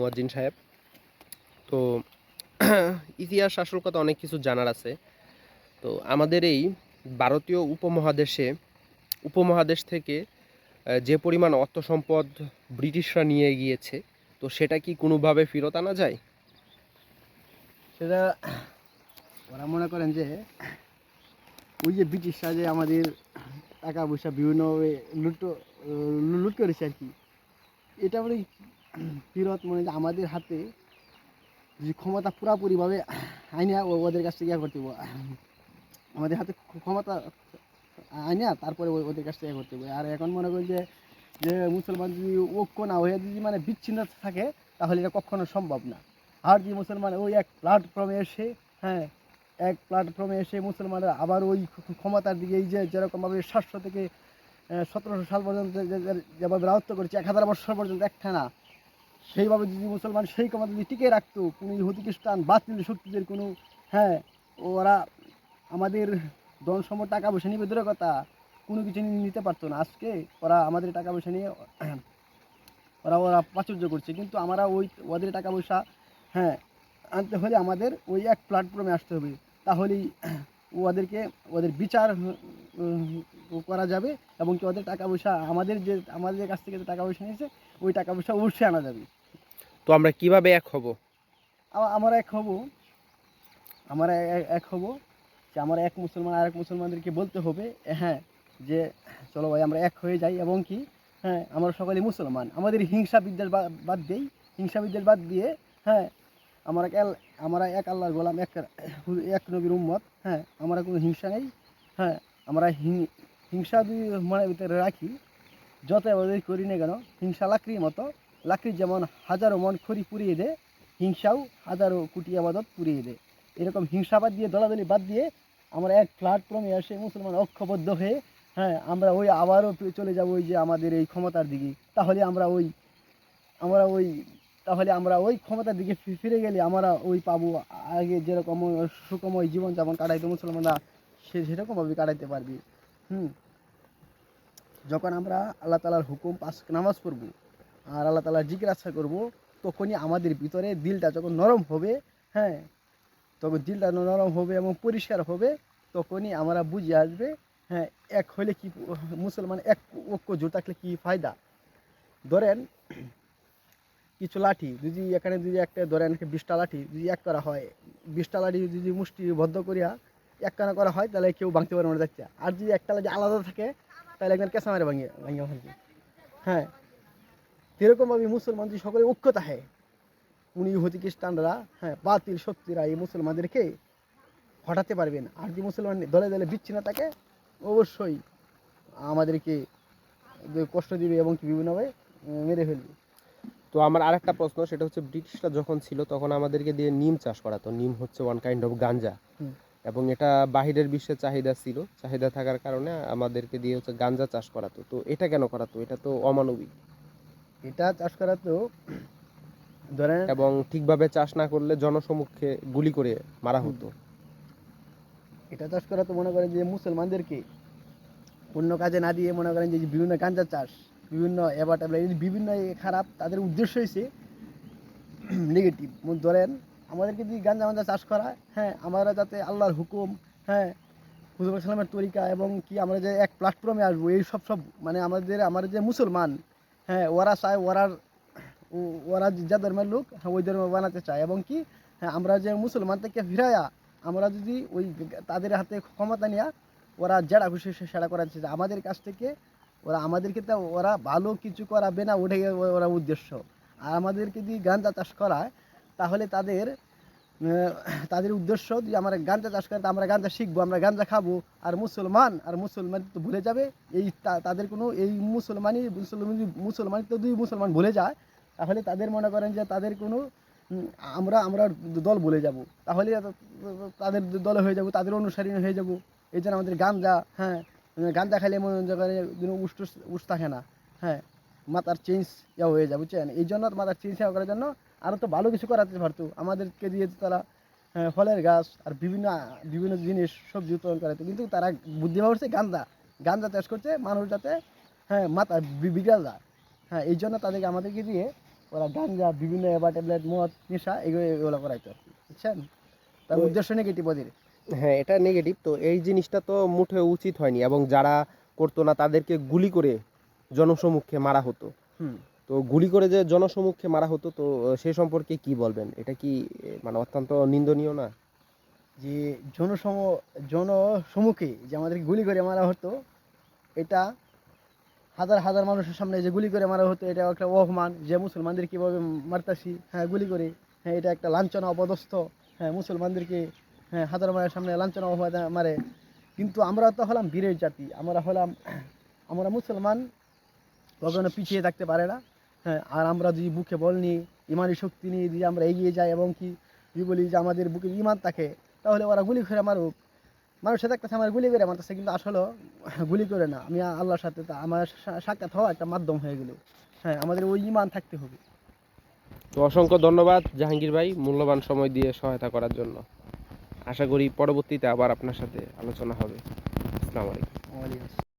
মুয়াজ্জিন সাহেব। তো ইতিহাস আসল কথা অনেক কিছু জানার আছে। তো আমাদের এই ভারতীয় উপমহাদেশ থেকে যে পরিমাণ অর্থ সম্পদ ব্রিটিশরা নিয়ে গিয়েছে, তো সেটা কি কোনোভাবে ফেরত আনা যায়? সেটা ওরা মনে করেন যে ওই যে ব্রিটিশরা যে আমাদের টাকা পয়সা বিভিন্নভাবে লুট করেছে আর কি, এটা বলে ফেরত মনে যে আমাদের হাতে যে ক্ষমতা পুরাপুরিভাবে আইনা ওদের কাছ থেকে ইয়া করতে হবে। আমাদের হাতে ক্ষমতা আইনা তারপরে ওদের কাছ থেকে করতে হবে। আর এখন মনে করি যে যে মুসলমান যদি ঐক্য না হয়ে যদি মানে বিচ্ছিন্ন থাকে, তাহলে এটা কখনো সম্ভব না। আর যে মুসলমান ওই এক প্ল্যাটফর্মে এসে, হ্যাঁ, এক প্ল্যাটফর্মে এসে মুসলমানরা আবার ওই ক্ষমতার দিকে এই যে যেরকমভাবে 700 থেকে 1700 সাল পর্যন্ত যেভাবে রাজত্ব করেছে, 1000 বছর পর্যন্ত একখানা, সেইভাবে যদি মুসলমান সেই ক্ষমতা যদি টিকে রাখতো, কোনো ইহুদি খ্রিস্টান বাতিল শক্তিদের কোনো, হ্যাঁ, ওরা আমাদের ধন সম্পদ টাকা পয়সা নিবে দূরের কথা, কোনো কিছু নিতে পারতো না। আজকে ওরা আমাদের টাকা পয়সা নিয়ে ওরা ওরা প্রাচুর্য করছে, কিন্তু আমরা ওদের টাকা পয়সা, হ্যাঁ, আনতে হলে আমাদের ওই এক প্ল্যাটফর্মে আসতে হবে। তাহলেই ওদের বিচার করা যাবে, এবং কি ওদের টাকা পয়সা আমাদের কাছ থেকে যে টাকা পয়সা নিয়েছে ওই টাকা পয়সা অবশ্যই আনা যাবে। তো আমরা কিভাবে এক হব? আমরা এক হব, আমরা এক হব যে আমরা এক মুসলমান আর এক মুসলমানদেরকে বলতে হবে, হ্যাঁ, যে চলো ভাই আমরা এক হয়ে যাই, এবং কি, হ্যাঁ, আমরা সকলে মুসলমান, আমাদের হিংসা বিদ্বেষ বাদ দিই, হিংসা বিদ্বেষ বাদ দিয়ে, হ্যাঁ, আমরা এক আল্লাহর গোলাম, এক নবীর উম্মত, হ্যাঁ, আমরা কোনো হিংসা নেই, হ্যাঁ, আমরা হিংসা যদি মনের ভিতরে রাখি, যত আমাদের করি না কেন, হিংসা লাকড়ির মতো, লাকড়ি যেমন হাজারো মন খড়ি পুড়িয়ে দেয়, হিংসাও হাজারো কোটি আবাদত পুড়িয়ে দেয়। এরকম হিংসাবাদ দিয়ে দলাদলি বাদ দিয়ে আমরা এক প্ল্যাটফর্মে এসে মুসলমান ঐক্যবদ্ধ হয়ে, হ্যাঁ, আমরা ওই আবারও চলে যাব ওই যে আমাদের এই ক্ষমতার দিকে। আমরা ওই তাহলে আমরা ওই ক্ষমতার দিকে ফিরে গেলে আমরা ওই পাবো আগে যেরকম সুখময় জীবনযাপন কাটাইতে মুসলমানরা সেরকমভাবে কাটাইতে পারবি। হুম, যখন আমরা আল্লাহ তালার হুকুম পাঁচ নামাজ পড়ব আর আল্লাহ তালার জিকির আশা করবো, তখনই আমাদের ভিতরে দিলটা যখন নরম হবে, হ্যাঁ, তখন দিলটা নরম হবে এবং পরিষ্কার হবে, তখনই আমরা বুঝে আসবে, হ্যাঁ, এক হলে কি, মুসলমান এক ঐক্য জোট থাকলে কি ফায়দা। ধরেন কিছু লাঠি যদি এখানে যদি একটা ধরেন 20টা লাঠি যদি এক করা হয়, 20টা লাঠি যদি মুষ্টিবদ্ধ করিয়া একখানা করা হয়, তাহলে কেউ ভাঙতে পারবে না যাচ্ছে। আর যদি একটা লাঠি আলাদা থাকে, তাহলে একজন কেঁচা মারে ভাঙিয়ে ভাঙিয়ে ফেলবে। হ্যাঁ, এরকমভাবে মুসলমান যদি সকলে ঐক্য থাকে, উনি ইহুদি খ্রিস্টানরা, হ্যাঁ, বাতিল শক্তিরা এই মুসলমানদেরকে হটাতে পারবেন। আর যদি মুসলমান দলে দলে বিচ্ছিন্ন থাকে, অবশ্যই আমাদেরকে কষ্ট দিবে এবং কি বিভিন্নভাবে মেরে ফেলবে। তো আমার আরেকটা প্রশ্ন, সেটা হচ্ছে ব্রিটিশরা যখন ছিল তখন আমাদেরকে দিয়ে নিম চাষ করাতো। নিম হচ্ছে ওয়ান কাইন্ড অফ গাঞ্জা, এবং এটা বাহিরের বিশ্বে চাহিদা ছিল। চাহিদা থাকার কারণে আমাদেরকে দিয়ে হচ্ছে গাঞ্জা চাষ করাতো। তো এটা কেন করাতো? এটা তো অমানবিক। এটা চাষ করা তো ধরেন, এবং ঠিকভাবে চাষ না করলে জনসমক্ষে গুলি করে মারা হতো। এটা চাষ করা তো মনে করেন যে মুসলমানদেরকে অন্য কাজে না দিয়ে, মনে করেন যে বিভিন্ন গাঁজা চাষ, বিভিন্ন এবার বিভিন্ন খারাপ, তাদের উদ্দেশ্য হয়েছে নেগেটিভ। ধরেন আমাদেরকে যদি গাঁজা চাষ করা, হ্যাঁ, আমরা যাতে আল্লাহর হুকুম, হ্যাঁ, হুজুর সাল্লামের তরিকা, এবং কি আমরা যে এক প্ল্যাটফর্মে আসবো, এই সব মানে আমাদের যে মুসলমান, হ্যাঁ, ওরা চায় ওরা যা ধর্মের লোক, হ্যাঁ, ওই ধর্ম বানাতে চায়, এবং কি, হ্যাঁ, আমরা যে মুসলমান থেকে ফিরাইয়া আমরা যদি ওই তাদের হাতে ক্ষমতা নিয়ে ওরা যেটা খুশি সেটা করার চেষ্টা আমাদের কাছ থেকে, ওরা আমাদেরকে তো ওরা ভালো কিছু করাবে না, ওটাই ওরা উদ্দেশ্য। আর আমাদেরকে যদি গাঁজা চাষ করায়, তাহলে তাদের উদ্দেশ্য যে আমরা গাঁজা চাষ করে আমরা গাঁজা শিখবো, আমরা গাঁজা খাবো, আর মুসলমান তো ভুলে যাবে। এই তাদের কোনো এই মুসলমানই তো দুই মুসলমান ভুলে যায়, তাহলে তাদের মনে করেন যে তাদের কোনো আমরা দল ভুলে যাব, তাহলে তাদের দলে হয়ে যাব, তাদের অনুসারী হয়ে যাব। এই জন্য আমাদের গাঁজা, হ্যাঁ, গাঁজা খাইলে মনে করে উস থাকে না, হ্যাঁ, মাথার চেঞ্জ হয়ে যায়, বুঝছেন। এই জন্য মাথার চেঞ্জ করার জন্য আরও তো ভালো কিছু করাতে পারতো, আমাদেরকে দিয়ে তারা, হ্যাঁ, ফলের গাছ আর বিভিন্ন বিভিন্ন জিনিস সবজি উৎপাদন করাতো, কিন্তু তারা বুদ্ধি ভাবছে গাঁজা চাষ করছে মানুষ যাতে, হ্যাঁ, মাথা বিগড়ে যায়। হ্যাঁ, এই জন্য আমাদেরকে দিয়ে ওরা গাঞ্জা বিভিন্ন এবার ট্যাবলেট মদ নেশা এগুলো করাইতো আর কি, বুঝছেন? তার উদ্দেশ্য নেগেটিভ ওদের। হ্যাঁ, এটা নেগেটিভ। তো এই জিনিসটা তো মোটেও উচিত হয়নি, এবং যারা করতো না তাদেরকে গুলি করে জনসমক্ষে মারা হতো। হুম। তো গুলি করে যে জনসমক্ষে মারা হতো, তো সে সম্পর্কে কি বলবেন? এটা কি মানে অত্যন্ত নিন্দনীয় না? যে জনসমুখে যে আমাদের গুলি করে মারা হতো, এটা হাজার হাজার মানুষের সামনে যে গুলি করে মারা হতো, এটা একটা অপমান যে মুসলমানদের কীভাবে মারতাছি, হ্যাঁ গুলি করে, হ্যাঁ এটা একটা লাঞ্ছনা অপদস্থ, হ্যাঁ মুসলমানদেরকে হ্যাঁ হাজার মায়ের সামনে লাঞ্ছনা অপবাদ মারে। কিন্তু আমরা তো হলাম বীরের জাতি, আমরা মুসলমান কখনো পিছিয়ে থাকতে পারে না। হ্যাঁ, আর আমরা যদি বুকে বল নিয়ে ইমানি শক্তি নিয়ে যদি আমরা এগিয়ে যাই এবং কি যদি বলি যে আমাদের বুকে ইমান থাকে, তাহলে ওরা গুলি করে মারুক। মানুষের একটা আমার গুলি করে মারতেছে, কিন্তু আসলে গুলি করে না, আমি আল্লাহর সাথে আমার সাক্ষাৎ হওয়া একটা মাধ্যম হয়ে গেল। হ্যাঁ, আমাদের ওই ইমান থাকতে হবে। তো অসংখ্য ধন্যবাদ জাহাঙ্গীর ভাই, মূল্যবান সময় দিয়ে সহায়তা করার জন্য। আশা করি পরবর্তীতে আবার আপনার সাথে আলোচনা হবে। আসসালামু আলাইকুম। আমাদের